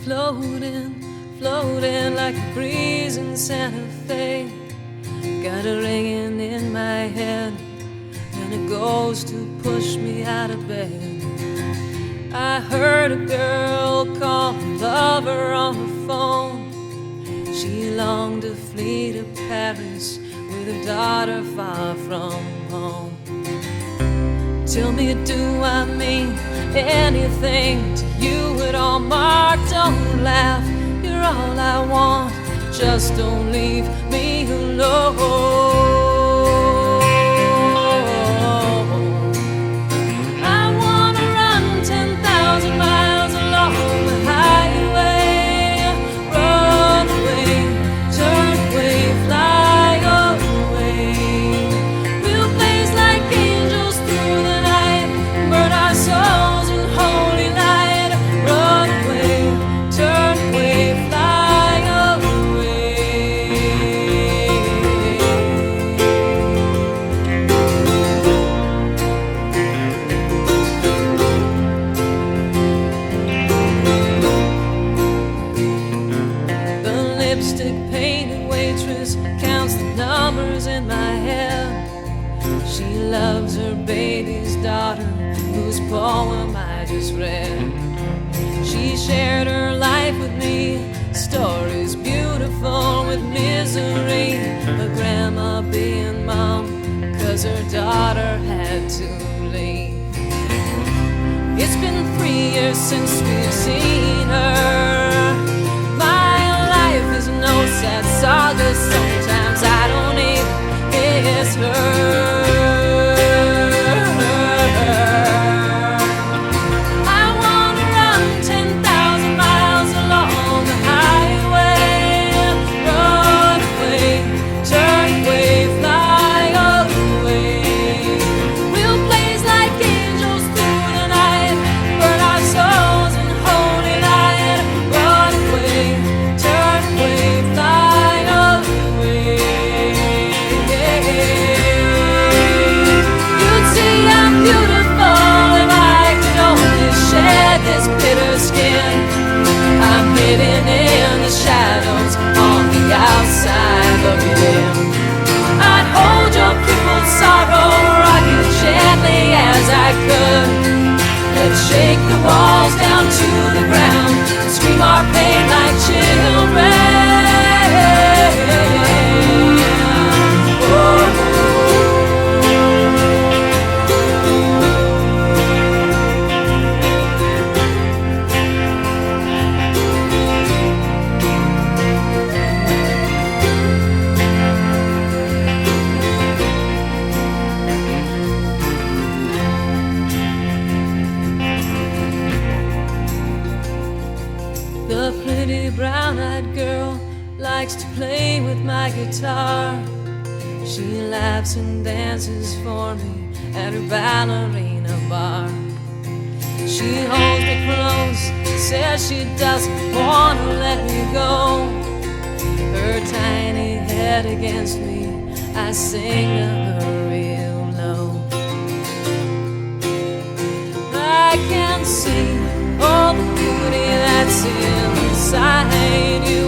floating, floating like a breeze in Santa Fe. Got a ringing in my head, and it goes to push me out of bed. I heard a girl call a lover on the phone. She longed to flee to Paris with her daughter far from home. Tell me, do I mean anything to you at all? Mark, don't laugh, you're all I want. Just don't leave me alone. I wanna run 10,000 miles along the highway. Run away, turn away, fly away. We'll blaze like angels through the night, burn our souls in holy light. Run away, turn away, fly away. The lipstick painted waitress counts the numbers in my head. She loves her baby's daughter, whose poem I just read. She shared her life with me, stories beautiful with misery. A grandma being mom, 'cause her daughter had to leave. It's been 3 years since we've seen her. My life is no sad saga, sometimes I don't even miss her. I wanna run 10,000 miles along the highway. Run away, turn away, fly away. We'll blaze like angels through the night, burn our souls in holy light. Run away, turn away, fly away. You'd see I'm beautiful if I could only shed this bitter skin. I'm hidden in the shadows on the outside looking in. I'd hold your crippled sorrow, rock it gently as I could. Let's shake the walls down to the ground and scream our pain like children. Oh. The pretty brown-eyed girl likes to play with my guitar. She laughs and dances for me at her ballerina bar. She holds me close, says she doesn't want to let me go. Her tiny head against me, I sing to her real low. I can see all the beauty that's inside you.